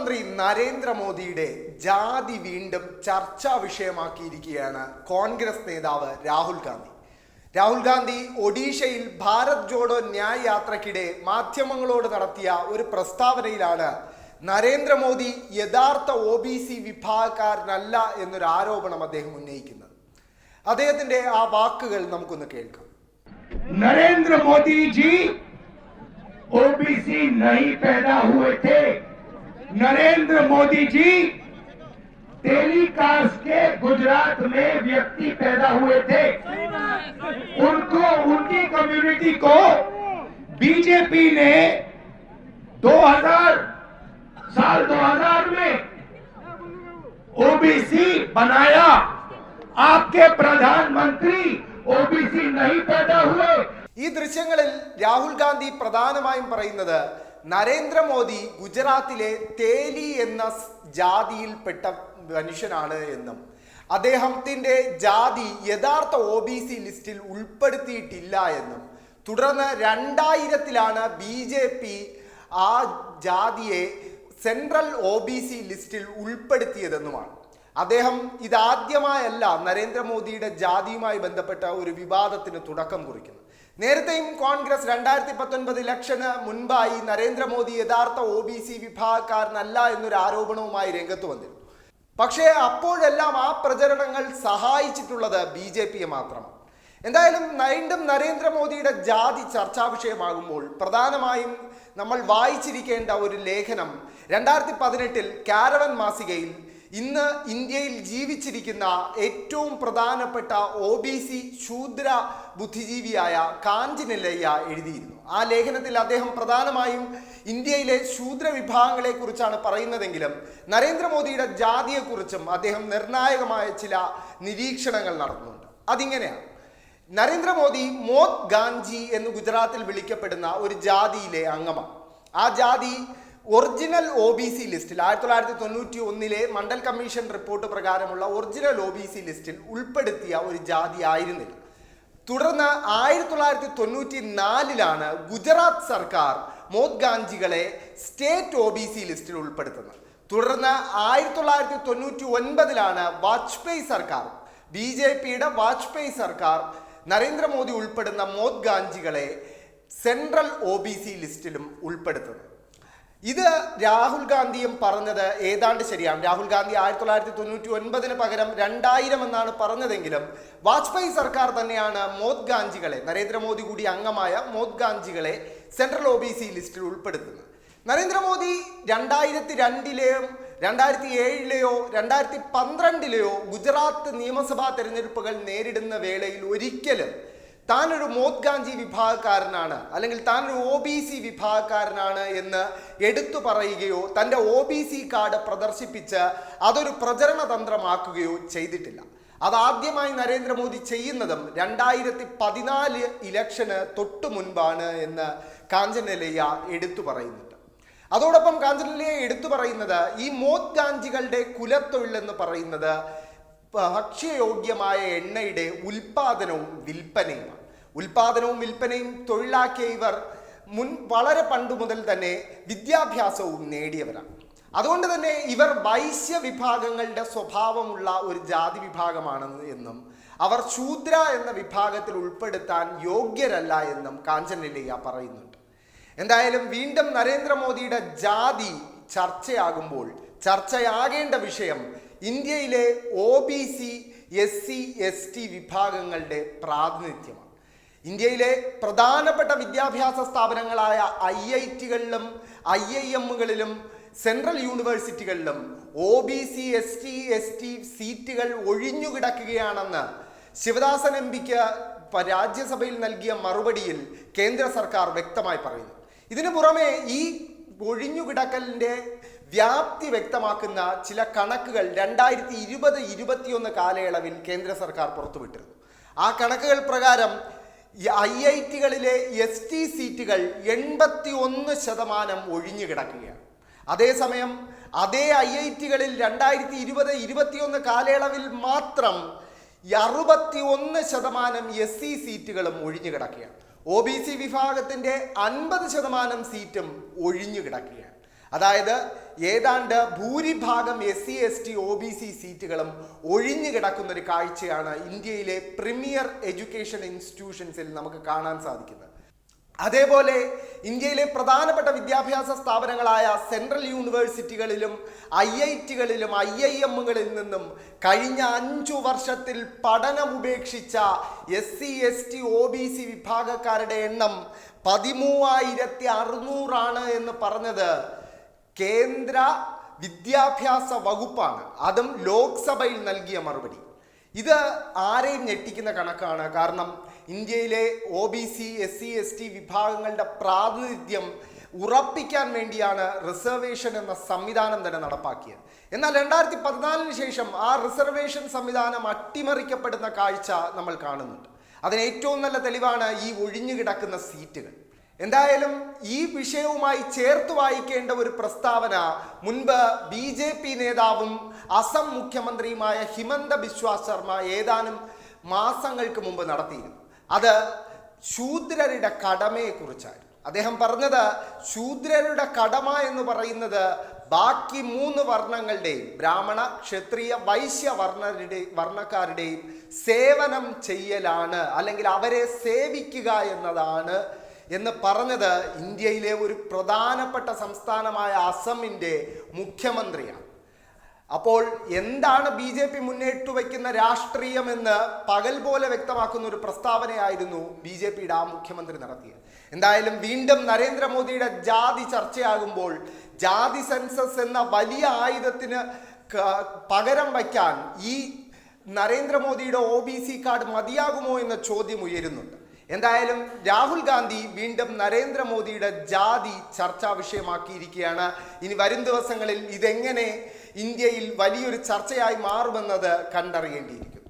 പ്രധാനമന്ത്രി നരേന്ദ്രമോദിയുടെ ജാതി വീണ്ടും ചർച്ചാ വിഷയമാക്കിയിരിക്കുകയാണ് കോൺഗ്രസ് നേതാവ് രാഹുൽ ഗാന്ധി. രാഹുൽ ഗാന്ധി ഒഡീഷയിൽ ഭാരത് ജോഡോ ന്യായ് യാത്രയ്ക്കിടെ മാധ്യമങ്ങളോട് നടത്തിയ ഒരു പ്രസ്താവനയിലാണ് നരേന്ദ്രമോദി യഥാർത്ഥ OBC വിഭാഗക്കാരനല്ല എന്നൊരു ആരോപണം അദ്ദേഹം ഉന്നയിക്കുന്നത്. അദ്ദേഹത്തിന്റെ ആ വാക്കുകൾ നമുക്കൊന്ന് കേൾക്കാം. नरेंद्र मोदी जी OBC नहीं पैदा हुए थे. नरेंद्र मोदी जी टेलीकास्ट के गुजरात में व्यक्ति पैदा हुए थे. उनको उनकी कम्युनिटी को बीजेपी ने 2000 में OBC बनाया. आपके प्रधानमंत्री OBC नहीं पैदा हुए. ഈ ദൃശ്യങ്ങളിൽ രാഹുൽ ഗാന്ധി പ്രധാനമായും പറയുന്നത് നരേന്ദ്രമോദി ഗുജറാത്തിലെ തേലി എന്ന ജാതിയിൽപ്പെട്ട മനുഷ്യനാണ് എന്നും അദ്ദേഹത്തിന്റെ ജാതി യഥാർത്ഥ OBC ലിസ്റ്റിൽ ഉൾപ്പെടുത്തിയിട്ടില്ല എന്നും തുടർന്ന് 2000-ലാണ് BJP ആ ജാതിയെ സെൻട്രൽ OBC ലിസ്റ്റിൽ ഉൾപ്പെടുത്തിയതെന്നുമാണ്. അദ്ദേഹം ഇതാദ്യമായല്ല നരേന്ദ്രമോദിയുടെ ജാതിയുമായി ബന്ധപ്പെട്ട ഒരു വിവാദത്തിന് തുടക്കം കുറിക്കുന്നത്. നേരത്തെയും കോൺഗ്രസ് 2019 ഇലക്ഷന് മുൻപായി നരേന്ദ്രമോദി യഥാർത്ഥ OBC വിഭാഗക്കാരനല്ല എന്നൊരു ആരോപണവുമായി രംഗത്ത് വന്നിരുന്നു. പക്ഷേ അപ്പോഴെല്ലാം ആ പ്രചരണങ്ങൾ സഹായിച്ചിട്ടുള്ളത് BJPയെ മാത്രമാണ്. എന്തായാലും വീണ്ടും നരേന്ദ്രമോദിയുടെ ജാതി ചർച്ചാ വിഷയമാകുമ്പോൾ പ്രധാനമായും നമ്മൾ വായിച്ചിരിക്കേണ്ട ഒരു ലേഖനം 2018 കാരവൻ മാസികയിൽ ഇന്ന് ഇന്ത്യയിൽ ജീവിച്ചിരിക്കുന്ന ഏറ്റവും പ്രധാനപ്പെട്ട OBC ശൂദ്ര ബുദ്ധിജീവിയായ കാഞ്ചനലയ്യ എഴുതിയിരുന്നു. ആ ലേഖനത്തിൽ അദ്ദേഹം പ്രധാനമായും ഇന്ത്യയിലെ ശൂദ്ര വിഭാഗങ്ങളെ കുറിച്ചാണ് പറയുന്നതെങ്കിലും നരേന്ദ്രമോദിയുടെ ജാതിയെക്കുറിച്ചും അദ്ദേഹം നിർണായകമായ ചില നിരീക്ഷണങ്ങൾ നടത്തുന്നുണ്ട്. അതിങ്ങനെയാണ്: നരേന്ദ്രമോദി മോത് ഗാഞ്ചി എന്ന് ഗുജറാത്തിൽ വിളിക്കപ്പെടുന്ന ഒരു ജാതിയിലെ അംഗമാണ്. ആ ജാതി ഒറിജിനൽ OBC ലിസ്റ്റിൽ 1991 മണ്ഡൽ കമ്മീഷൻ റിപ്പോർട്ട് പ്രകാരമുള്ള ഒറിജിനൽ OBC ലിസ്റ്റിൽ ഉൾപ്പെടുത്തിയ ഒരു ജാതി ആയിരുന്നില്ല. തുടർന്ന് 1994-ലാണ് ഗുജറാത്ത് സർക്കാർ മോത് ഗാഞ്ചികളെ സ്റ്റേറ്റ് OBC ലിസ്റ്റിൽ ഉൾപ്പെടുത്തുന്നത്. തുടർന്ന് 1999-ലാണ് വാജ്പേയി സർക്കാർ, BJPയുടെ വാജ്പേയി സർക്കാർ നരേന്ദ്രമോദി ഉൾപ്പെടുന്ന മോത് ഗാഞ്ചികളെ സെൻട്രൽ OBC ലിസ്റ്റിലും ഉൾപ്പെടുത്തുന്നത്. ഇത് രാഹുൽ ഗാന്ധിയും പറഞ്ഞത് ഏതാണ്ട് ശരിയാണ്. രാഹുൽ ഗാന്ധി 1999 പകരം 2000 എന്നാണ് പറഞ്ഞതെങ്കിലും വാജ്പേയി സർക്കാർ തന്നെയാണ് മോത് ഗാഞ്ചികളെ, നരേന്ദ്രമോദി കൂടി അംഗമായ മോത് ഗാഞ്ചികളെ സെൻട്രൽ OBC ലിസ്റ്റിൽ ഉൾപ്പെടുത്തുന്നത്. നരേന്ദ്രമോദി 2002-ലെയോ 2007-ലെയോ 2012-ലെയോ ഗുജറാത്ത് നിയമസഭാ തെരഞ്ഞെടുപ്പുകൾ നേരിടുന്ന വേളയിൽ ഒരിക്കലും താനൊരു മോത് ഗാഞ്ചി വിഭാഗക്കാരനാണ് അല്ലെങ്കിൽ താനൊരു OBC വിഭാഗക്കാരനാണ് എന്ന് എടുത്തു പറയുകയോ തൻ്റെ OBC കാർഡ് പ്രദർശിപ്പിച്ച് അതൊരു പ്രചരണ തന്ത്രമാക്കുകയോ ചെയ്തിട്ടില്ല. അതാദ്യമായി നരേന്ദ്രമോദി ചെയ്യുന്നതും 2014 ഇലക്ഷന് തൊട്ടു മുൻപാണ് എന്ന് കാഞ്ചനലയ്യ എടുത്തു പറയുന്നുണ്ട്. അതോടൊപ്പം കാഞ്ചനലയ്യ എടുത്തു പറയുന്നത് ഈ മോത് ഗാഞ്ചികളുടെ കുലത്തൊഴിലെന്ന് പറയുന്നത് ഭക്ഷ്യയോഗ്യമായ എണ്ണയുടെ ഉൽപാദനവും വിൽപ്പനയുമാണ്. ഉൽപാദനവും വിൽപ്പനയും തൊഴിലാക്കിയ ഇവർ വളരെ പണ്ട് മുതൽ തന്നെ വിദ്യാഭ്യാസവും നേടിയവരാണ്. അതുകൊണ്ട് തന്നെ ഇവർ വൈശ്യ വിഭാഗങ്ങളുടെ സ്വഭാവമുള്ള ഒരു ജാതി വിഭാഗമാണെന്ന് എന്നും അവർ ശൂദ്ര എന്ന വിഭാഗത്തിൽ ഉൾപ്പെടുത്താൻ യോഗ്യരല്ല എന്നും കാഞ്ചനലയ്യ പറയുന്നുണ്ട്. എന്തായാലും വീണ്ടും നരേന്ദ്രമോദിയുടെ ജാതി ചർച്ചയാകുമ്പോൾ ചർച്ചയാകേണ്ട വിഷയം ഇന്ത്യയിലെ OBC SC ST വിഭാഗങ്ങളുടെ പ്രാതിനിധ്യമാണ്. ഇന്ത്യയിലെ പ്രധാനപ്പെട്ട വിദ്യാഭ്യാസ സ്ഥാപനങ്ങളായ IIT-കളിലും IIM-കളിലും സെൻട്രൽ യൂണിവേഴ്സിറ്റികളിലും OBC ST ST സീറ്റുകൾ ഒഴിഞ്ഞുകിടക്കുകയാണെന്ന് ശിവദാസൻ MPക്ക് രാജ്യസഭയിൽ നൽകിയ മറുപടിയിൽ കേന്ദ്ര സർക്കാർ വ്യക്തമായി പറയുന്നു. ഇതിനു പുറമെ ഈ ഒഴിഞ്ഞുകിടക്കലിൻ്റെ വ്യാപ്തി വ്യക്തമാക്കുന്ന ചില കണക്കുകൾ 2020-21 കാലയളവിൽ കേന്ദ്ര സർക്കാർ പുറത്തുവിട്ടിരുന്നു. ആ കണക്കുകൾ പ്രകാരം IIT-കളിലെ ST സീറ്റുകൾ 81% ഒഴിഞ്ഞുകിടക്കുകയാണ്. അതേസമയം അതേ IIT-കളിൽ 2020-21 കാലയളവിൽ മാത്രം 61% SC സീറ്റുകളും ഒഴിഞ്ഞുകിടക്കുകയാണ്. OBC വിഭാഗത്തിന്റെ 50% സീറ്റും ഒഴിഞ്ഞുകിടക്കുകയാണ്. അതായത് ഏതാണ്ട് ഭൂരിഭാഗം SC/ST OBC സീറ്റുകളും ഒഴിഞ്ഞു കിടക്കുന്ന ഒരു കാഴ്ചയാണ് ഇന്ത്യയിലെ പ്രീമിയർ എഡ്യൂക്കേഷൻ ഇൻസ്റ്റിറ്റ്യൂഷൻസിൽ നമുക്ക് കാണാൻ സാധിക്കുന്നത്. അതേപോലെ ഇന്ത്യയിലെ പ്രധാനപ്പെട്ട വിദ്യാഭ്യാസ സ്ഥാപനങ്ങളായ സെൻട്രൽ യൂണിവേഴ്സിറ്റികളിലും IITകളിലും IIMകളിൽ നിന്നും കഴിഞ്ഞ 5 വർഷത്തിൽ പഠനം ഉപേക്ഷിച്ച SC/ST OBC വിഭാഗക്കാരുടെ എണ്ണം 13,600 എന്ന് പറഞ്ഞത് കേന്ദ്ര വിദ്യാഭ്യാസ വകുപ്പാണ്. അതും ലോക്സഭയിൽ നൽകിയ മറുപടി. ഇത് ആരെയും ഞെട്ടിക്കുന്ന കണക്കാണ്. കാരണം ഇന്ത്യയിലെ OBC SC/ST വിഭാഗങ്ങളുടെ പ്രാതിനിധ്യം ഉറപ്പിക്കാൻ വേണ്ടിയാണ് റിസർവേഷൻ എന്ന സംവിധാനം തന്നെ നടപ്പാക്കിയത്. എന്നാൽ 2014 ശേഷം ആ റിസർവേഷൻ സംവിധാനം അട്ടിമറിക്കപ്പെടുന്ന കാഴ്ച നമ്മൾ കാണുന്നുണ്ട്. അതിന് ഏറ്റവും നല്ല തെളിവാണ് ഈ ഒഴിഞ്ഞു കിടക്കുന്ന സീറ്റുകൾ. എന്തായാലും ഈ വിഷയവുമായി ചേർത്ത് വായിക്കേണ്ട ഒരു പ്രസ്താവന മുൻപ് BJP നേതാവും അസം മുഖ്യമന്ത്രിയുമായ ഹിമന്ത ബിശ്വ ശർമ്മ ഏതാനും മാസങ്ങൾക്ക് മുമ്പ് നടത്തിയിരുന്നു. അത് ശൂദ്രരുടെ കടമയെക്കുറിച്ചായിരുന്നു. അദ്ദേഹം പറഞ്ഞത് ശൂദ്രരുടെ കടമ എന്ന് പറയുന്നത് ബാക്കി 3 വർണ്ണങ്ങളുടെയും ബ്രാഹ്മണ, ക്ഷത്രിയ, വൈശ്യ വർണ്ണക്കാരുടെയും സേവനം ചെയ്യലാണ്, അല്ലെങ്കിൽ അവരെ സേവിക്കുക എന്നതാണ് എന്ന് പറഞ്ഞത് ഇന്ത്യയിലെ ഒരു പ്രധാനപ്പെട്ട സംസ്ഥാനമായ അസമിൻ്റെ മുഖ്യമന്ത്രിയാണ്. അപ്പോൾ എന്താണ് BJP മുന്നോട്ട് വയ്ക്കുന്ന രാഷ്ട്രീയം എന്ന് പകൽ പോലെ വ്യക്തമാക്കുന്ന ഒരു പ്രസ്താവനയായിരുന്നു BJPയുടെ ആ മുഖ്യമന്ത്രി നടത്തിയത്. എന്തായാലും വീണ്ടും നരേന്ദ്രമോദിയുടെ ജാതി ചർച്ചയാകുമ്പോൾ ജാതി സെൻസസ് എന്ന വലിയ ആയുധത്തിന് പകരം വയ്ക്കാൻ ഈ നരേന്ദ്രമോദിയുടെ OBC കാർഡ് മതിയാകുമോ എന്ന ചോദ്യം ഉയരുന്നുണ്ട്. എന്തായാലും രാഹുൽ ഗാന്ധി വീണ്ടും നരേന്ദ്രമോദിയുടെ ജാതി ചർച്ചാ വിഷയമാക്കിയിരിക്കുകയാണ്. ഇനി വരും ദിവസങ്ങളിൽ ഇതെങ്ങനെ ഇന്ത്യയിൽ വലിയൊരു ചർച്ചയായി മാറുമെന്നത് കണ്ടറിയേണ്ടിയിരിക്കുന്നു.